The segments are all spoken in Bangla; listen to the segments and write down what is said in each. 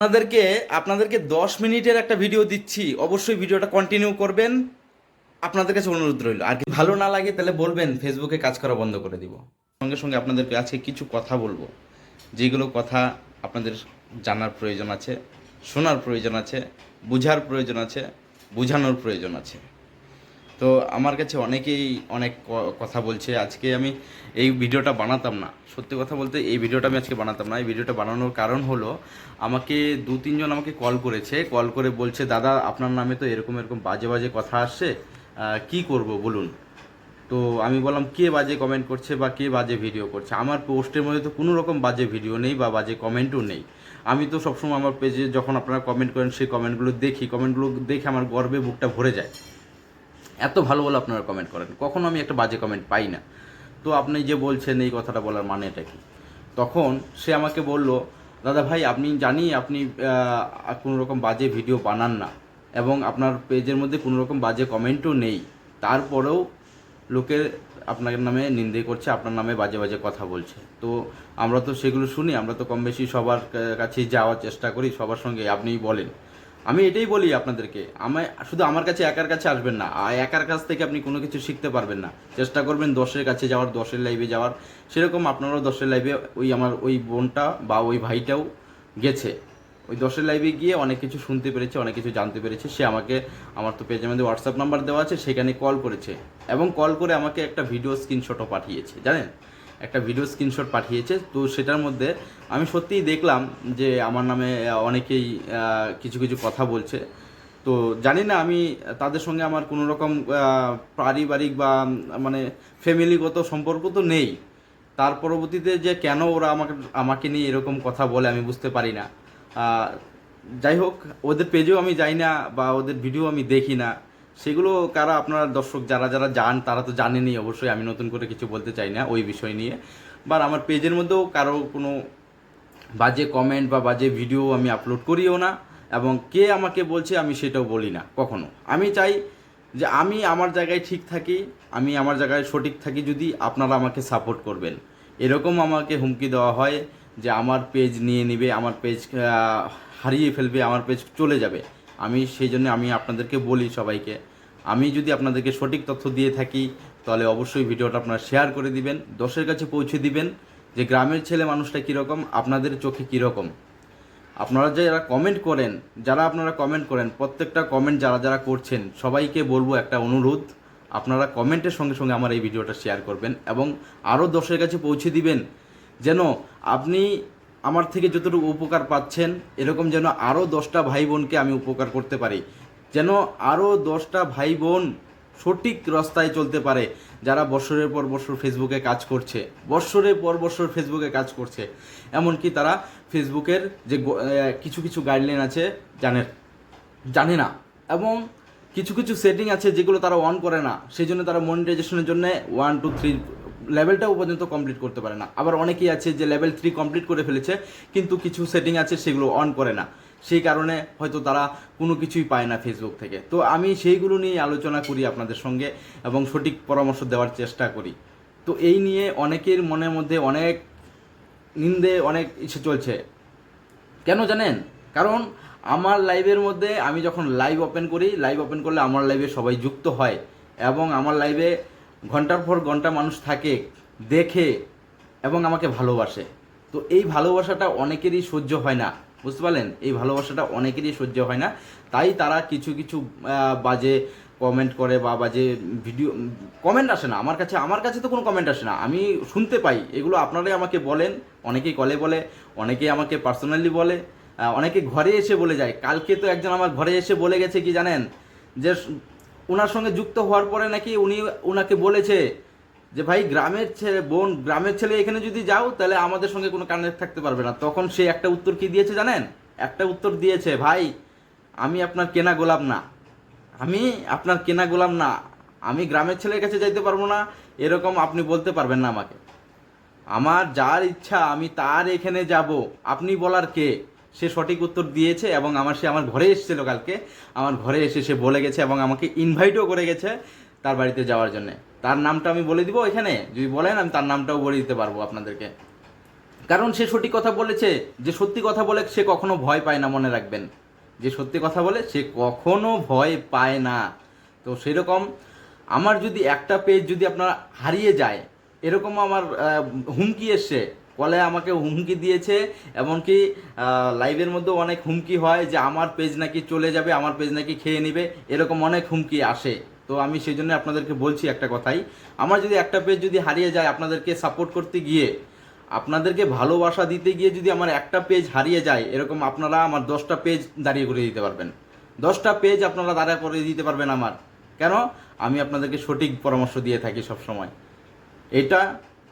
আপনাদেরকে আপনাদেরকে 10 মিনিটের একটা ভিডিও দিচ্ছি, অবশ্যই ভিডিওটা কন্টিনিউ করবেন। আপনাদের কাছে অনুরোধ রইল। আর কি ভালো না লাগে তাহলে বলবেন, ফেসবুকে কাজ করা বন্ধ করে দিব। সঙ্গে সঙ্গে আপনাদেরকে আজকে কিছু কথা বলবো, যেগুলো কথা আপনাদের জানার প্রয়োজন আছে, শোনার প্রয়োজন আছে, বুঝার প্রয়োজন আছে, বুঝানোর প্রয়োজন আছে। তো আমার কাছে অনেকেই অনেক কথা বলছে। আজকে আমি এই ভিডিওটা বানাতাম না, সত্যি কথা বলতে এই ভিডিওটা আমি আজকে বানাতাম না। এই ভিডিওটা বানানোর কারণ হলো, আমাকে 2-3 জন আমাকে কল করেছে, কল করে বলছে, দাদা আপনার নামে তো এরকম এরকম বাজে বাজে কথা আসছে, কি করব বলুন। তো আমি বললাম, কে বাজে কমেন্ট করছে বা কে বাজে ভিডিও করছে? আমার পোস্টের মধ্যে তো কোনো রকম বাজে ভিডিও নেই বা বাজে কমেন্টও নেই। আমি তো সবসময় আমার পেজে যখন আপনারা কমেন্ট করেন সেই কমেন্টগুলো দেখি, কমেন্টগুলো দেখে আমার গর্বে বুকটা ভরে যায়। এত ভালো ভালো আপনারা কমেন্ট করেন, কখনো আমি একটা বাজে কমেন্ট পাই না। তো আপনি যে বলছেন এই কথাটা বলার মানে এটা কি? তখন সে আমাকে বলল, দাদা ভাই আপনি জানি আপনি কোনো রকম বাজে ভিডিও বানান না এবং আপনার পেজের মধ্যে কোনো রকম বাজে কমেন্টও নেই, তারপরেও লোকে আপনার নামে নিন্দে করছে, আপনার নামে বাজে বাজে কথা বলছে। তো আমরা তো সেগুলো শুনি, আমরা তো কম বেশি সবার কাছেই যাওয়ার চেষ্টা করি, সবার সঙ্গে আপনিই বলেন। আমি এটাই বলি আপনাদেরকে, শুধু আমার কাছে একার কাছে আসবেন না, একার কাছ থেকে আপনি কোনো কিছু শিখতে পারবেন না। চেষ্টা করবেন 10-এর কাছে যাওয়ার, 10-এর লাইভে যাওয়ার। সেরকম আপনারাও 10-এর লাইভে, আমার ওই বোনটা বা ওই ভাইটাও গেছে, ওই 10-এর লাইভে গিয়ে অনেক কিছু শুনতে পেরেছে, অনেক কিছু জানতে পেরেছে। সে আমাকে, আমার তো পেজের মধ্যে হোয়াটসঅ্যাপ নাম্বার দেওয়া আছে, সেখানে কল করেছে এবং কল করে আমাকে একটা ভিডিও স্ক্রিনশটও পাঠিয়েছে, জানেন, একটা ভিডিও স্ক্রিনশট পাঠিয়েছে। তো সেটার মধ্যে আমি সত্যিই দেখলাম যে আমার নামে অনেকেই কিছু কিছু কথা বলছে। তো জানি না, আমি তাদের সঙ্গে আমার কোনো রকম পারিবারিক বা মানে ফ্যামিলিগত সম্পর্ক তো নেই। তার পরবর্তীতে যে কেন ওরা আমাকে আমাকে নিয়ে এরকম কথা বলে আমি বুঝতে পারি না। আহ, যাই হোক, ওদের পেজেও আমি যাই না বা ওদের ভিডিও আমি দেখি না। সেগুলো কারা, আপনারা দর্শক যারা যারা যান তারা তো জানেনই অবশ্যই, আমি নতুন করে কিছু বলতে চাই না ওই বিষয় নিয়ে। বা আমার পেজের মধ্যেও কারো কোনো বাজে কমেন্ট বা বাজে ভিডিও আমি আপলোড করিও না, এবং কে আমাকে বলছে আমি সেটাও বলি না কখনো। আমি চাই যে আমি আমার জায়গায় ঠিক থাকি, আমি আমার জায়গায় সঠিক থাকি, যদি আপনারা আমাকে সাপোর্ট করবেন। এরকম আমাকে হুমকি দেওয়া হয় যে আমার পেজ নিয়ে নেবে, আমার পেজ হারিয়ে ফেলবে, আমার পেজ চলে যাবে। আমি সেই জন্য আমি আপনাদেরকে বলি সবাইকে, আমি যদি আপনাদেরকে সঠিক তথ্য দিয়ে থাকি তাহলে অবশ্যই ভিডিওটা আপনারা শেয়ার করে দিবেন, 10-এর কাছে পৌঁছে দিবেন, যে গ্রামের ছেলে মানুষটা কীরকম, আপনাদের চোখে কীরকম। আপনারা যারা কমেন্ট করেন, আপনারা কমেন্ট করেন, প্রত্যেকটা কমেন্ট যারা যারা করছেন সবাইকে বলবো একটা অনুরোধ, আপনারা কমেন্টের সঙ্গে সঙ্গে আমার এই ভিডিওটা শেয়ার করবেন এবং আরও 10-এর কাছে পৌঁছে দিবেন, যেন আপনি আমার থেকে যতটুকু উপকার পাচ্ছেন এরকম যেন আরও 10টা ভাই বোনকে আমি উপকার করতে পারি, যেন আরও 10টা ভাই বোন সঠিক রাস্তায় চলতে পারে, যারা বছরের পর বছর ফেসবুকে কাজ করছে, বছরের পর বছর ফেসবুকে কাজ করছে, এমনকি তারা ফেসবুকের যে কিছু কিছু গাইডলাইন আছে জানে না, এবং কিছু কিছু সেটিং আছে যেগুলো তারা অন করে না, সেই জন্য তারা মনিটাইজেশনের জন্য 1 2 3 লেভেলটাও পর্যন্ত কমপ্লিট করতে পারে না। আবার অনেকেই আছে যে লেভেল 3 কমপ্লিট করে ফেলেছে, কিন্তু কিছু সেটিং আছে সেগুলো অন করে না, সেই কারণে হয়তো তারা কোনো কিছুই পায় না ফেসবুক থেকে। তো আমি সেইগুলো নিয়ে আলোচনা করি আপনাদের সঙ্গে এবং সঠিক পরামর্শ দেওয়ার চেষ্টা করি। তো এই নিয়ে অনেকের মনের মধ্যে অনেক নিন্দে, অনেক ইচ্ছে চলছে। কেন জানেন? কারণ আমার লাইভের মধ্যে আমি যখন লাইভ ওপেন করি, লাইভ ওপেন করলে আমার লাইভে সবাই যুক্ত হয় এবং আমার লাইভে ঘন্টার পর ঘন্টা মানুষ থাকে, দেখে এবং আমাকে ভালোবাসে। তো এই ভালোবাসাটা অনেকেরই সহ্য হয় না, বুঝতে পারলেন? এই ভালোবাসাটা অনেকেরই সহ্য হয় না, তাই তারা কিছু কিছু বাজে কমেন্ট করে বা বাজে ভিডিও, কমেন্ট আসে না আমার কাছে তো কোনো কমেন্ট আসে না, আমি শুনতে পাই এগুলো, আপনারাই আমাকে বলেন, অনেকেই কলে বলে, অনেকেই আমাকে পার্সোনালি বলে, অনেকে ঘরে এসে বলে যায়। কালকে তো একজন আমার ঘরে এসে বলে গেছে কি জানেন, যে ওনার সঙ্গে যুক্ত হওয়ার পরে নাকি ওনাকে বলেছে যে ভাই, গ্রামের ছেলে এখানে যদি যাও তাহলে আমাদের সঙ্গে কোনো কানেক্ট থাকতে পারবে না। তখন সে একটা উত্তর কি দিয়েছে জানেন? একটা উত্তর দিয়েছে, ভাই আমি আপনার কেনা গোলাম না, আমি আপনার কেনা গোলাম না, আমি গ্রামের ছেলের কাছে যাইতে পারবো না, এরকম আপনি বলতে পারবেন না আমাকে। আমার যার ইচ্ছা আমি তার এখানে যাব, আপনি বলার কে? সে সঠিক উত্তর দিয়েছে এবং সে আমার ঘরে এসেছিল কালকে, আমার ঘরে এসে সে বলে গেছে এবং আমাকে ইনভাইটও করে গেছে তার বাড়িতে যাওয়ার জন্য। তার নামটা আমি বলে দিব এখানে, যদি বলেন আমি তার নামটাও বলে দিতে পারবো আপনাদেরকে। কারণ সে সঠিক কথা বলেছে। যে সত্যি কথা বলে সে কখনো ভয় পায় না, মনে রাখবেন। যে সত্যি কথা বলে সে কখনো ভয় পায় না। তো সেরকম আমার যদি একটা পেজ যদি আপনার হারিয়ে যায়, এরকম আমার হুমকি এসছে, কলে আমাকে হুমকি দিয়েছে, এমনকি লাইভের মধ্যেও অনেক হুমকি হয় যে আমার পেজ নাকি চলে যাবে, আমার পেজ নাকি খেয়ে নেবে, এরকম অনেক হুমকি আসে। তো আমি সেই জন্য আপনাদেরকে বলছি একটা কথাই, আমার যদি একটা পেজ যদি হারিয়ে যায়, আপনাদেরকে সাপোর্ট করতে গিয়ে, আপনাদেরকে ভালোবাসা দিতে গিয়ে যদি আমার একটা পেজ হারিয়ে যায়, এরকম আপনারা আমার 10টা পেজ দাঁড়িয়ে করে দিতে পারবেন। 10টা পেজ আপনারা দাঁড়িয়ে করে দিতে পারবেন আমার। কেন? আমি আপনাদেরকে সঠিক পরামর্শ দিয়ে থাকি সব সময়। এটা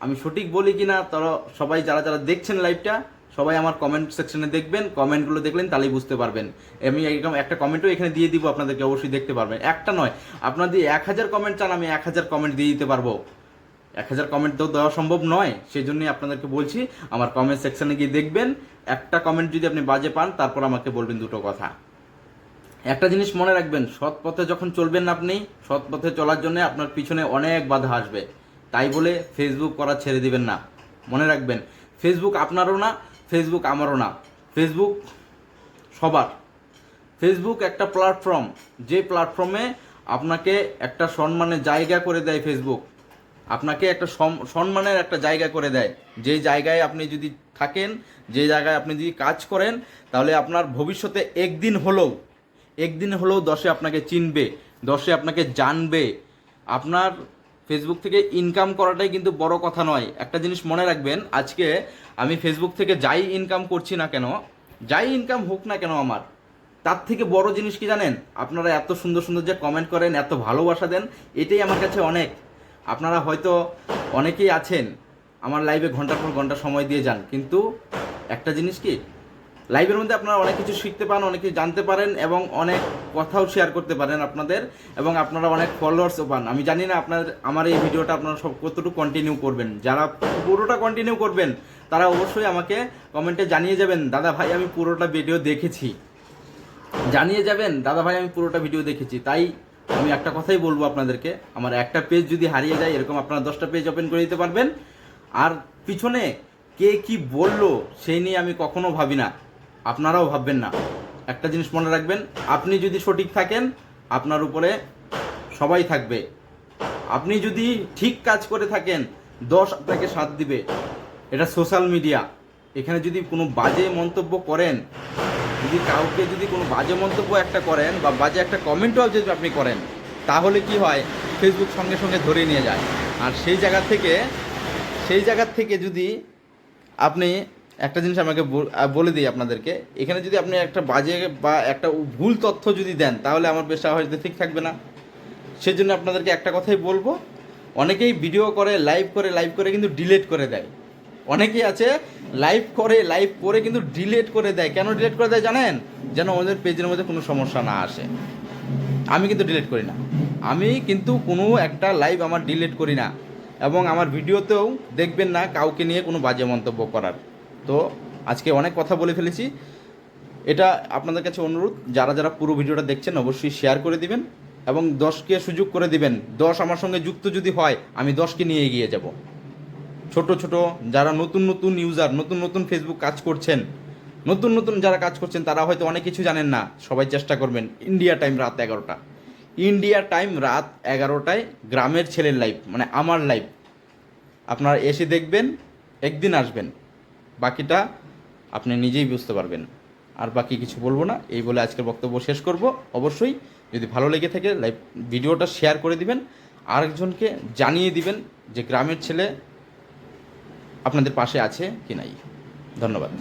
আমি সঠিক বলি কি না, তারা সবাই যারা যারা দেখছেন লাইভটা, সবাই আমার কমেন্ট সেকশনে দেখবেন, কমেন্টগুলো দেখলেন তাহলেই বুঝতে পারবেন। আমি একদম একটা কমেন্টও এখানে দিয়ে দিব, আপনাদেরকে অবশ্যই দেখতে পারবেন। একটা নয়, আপনার যদি 1000 কমেন্ট চান, আমি 1000 কমেন্ট দিয়ে দিতে পারবো। 1000 কমেন্ট তো দেওয়া সম্ভব নয়, সেই জন্যই আপনাদেরকে বলছি আমার কমেন্ট সেকশনে গিয়ে দেখবেন। একটা কমেন্ট যদি আপনি বাজে পান, তারপর আমাকে বলবেন দুটো কথা। একটা জিনিস মনে রাখবেন, সৎ পথে যখন চলবেন না আপনি, সৎ পথে চলার জন্য আপনার পিছনে অনেক বাধা আসবে। তাই বলে ফেসবুক করা ছেড়ে দিবেন না। মনে রাখবেন, ফেসবুক আপনারও না, ফেসবুক আমারও না, ফেসবুক সবার। ফেসবুক একটা প্ল্যাটফর্ম, যে প্ল্যাটফর্মে আপনাকে একটা সম্মানের জায়গা করে দেয়। ফেসবুক আপনাকে একটা সম্মানের একটা জায়গা করে দেয়। যে জায়গায় আপনি যদি থাকেন, যে জায়গায় আপনি যদি কাজ করেন, তাহলে আপনার ভবিষ্যতে একদিন হলেও 10-এ আপনাকে চিনবে, 10-এ আপনাকে জানবে। আপনার ফেসবুক থেকে ইনকাম করাটাই কিন্তু বড় কথা নয়। একটা জিনিস মনে রাখবেন, আজকে আমি ফেসবুক থেকে যাই ইনকাম করছি না কেন, যাই ইনকাম হোক না কেন আমার, তার থেকে বড় জিনিস কি জানেন? আপনারা এত সুন্দর সুন্দর যে কমেন্ট করেন, এত ভালোবাসা দেন, এটাই আমার কাছে অনেক। আপনারা হয়তো অনেকেই আছেন আমার লাইভে ঘন্টার পর ঘন্টা সময় দিয়ে যান, কিন্তু একটা জিনিস কি, লাইভের মধ্যে আপনারা অনেক কিছু শিখতে পান, অনেক কিছু জানতে পারেন, এবং অনেক কথাও শেয়ার করতে পারেন আপনাদের, এবং আপনারা অনেক ফলোয়ার্সও পান। আমি জানি না আমার এই ভিডিওটা আপনারা সব কতটুকু কন্টিনিউ করবেন। যারা পুরোটা কন্টিনিউ করবেন, তারা অবশ্যই আমাকে কমেন্টে জানিয়ে যাবেন, দাদা ভাই আমি পুরোটা ভিডিও দেখেছি। জানিয়ে যাবেন, দাদা ভাই আমি পুরোটা ভিডিও দেখেছি। তাই আমি একটা কথাই বলবো আপনাদেরকে, আমার একটা পেজ যদি হারিয়ে যায়, এরকম আপনারা 10টা পেজ ওপেন করে দিতে পারবেন। আর পিছনে কে কি বললো সেই নিয়ে আমি কখনো ভাবি না, আপনারাও ভাববেন না। একটা জিনিস মনে রাখবেন, আপনি যদি সঠিক থাকেন, আপনার উপরে সবাই থাকবে। আপনি যদি ঠিক কাজ করে থাকেন, 10 আপনাকে সাথ দিবে। এটা সোশ্যাল মিডিয়া, এখানে যদি কোনো বাজে মন্তব্য করেন, যদি কাউকে যদি কোনো বাজে মন্তব্য একটা করেন, বা বাজে একটা কমেন্টও যদি আপনি করেন, তাহলে কি হয়, ফেসবুক সঙ্গে সঙ্গে ধরে নিয়ে যায়। আর সেই জায়গা থেকে যদি আপনি একটা জিনিস আমাকে বলে দিই আপনাদেরকে, এখানে যদি আপনি একটা বাজে বা একটা ভুল তথ্য যদি দেন, তাহলে আমার পেশা হয়তো ঠিক থাকবে না। সেজন্য আপনাদেরকে একটা কথাই বলবো, অনেকেই ভিডিও করে, লাইভ করে কিন্তু ডিলিট করে দেয়। অনেকেই আছে লাইভ করে কিন্তু ডিলিট করে দেয়। কেন ডিলিট করে দেয় জানেন? যেন ওদের পেজের মধ্যে কোনো সমস্যা না আসে। আমি কিন্তু ডিলিট করি না, আমি কিন্তু কোনো একটা লাইভ আমার ডিলিট করি না, এবং আমার ভিডিওতেও দেখবেন না কাউকে নিয়ে কোনো বাজে মন্তব্য করার। তো আজকে অনেক কথা বলে ফেলেছি, এটা আপনাদের কাছে অনুরোধ, যারা যারা পুরো ভিডিওটা দেখছেন অবশ্যই শেয়ার করে দিবেন, এবং 10কে সুযোগ করে দিবেন। 10 আমার সঙ্গে যুক্ত যদি হয়, আমি 10কে নিয়ে এগিয়ে যাব। ছোট যারা নতুন ইউজার, নতুন ফেসবুক কাজ করছেন, নতুন যারা কাজ করছেন, তারা হয়তো অনেক কিছু জানেন না। সবাই চেষ্টা করবেন, ইন্ডিয়া টাইম রাত 11টায় গ্রামের ছেলের লাইভ, মানে আমার লাইভ, আপনারা এসে দেখবেন, একদিন আসবেন, বাকিটা আপনি নিজেই বুঝতে পারবেন। আর বাকি কিছু বলবো না, এই বলে আজকের বক্তব্য শেষ করব। অবশ্যই যদি ভালো লেগে থাকে লাইভ ভিডিওটা শেয়ার করে দিবেন, আরেকজনকে জানিয়ে দিবেন যে গ্রামের ছেলে আপনাদের পাশে আছে কি নাই। ধন্যবাদ।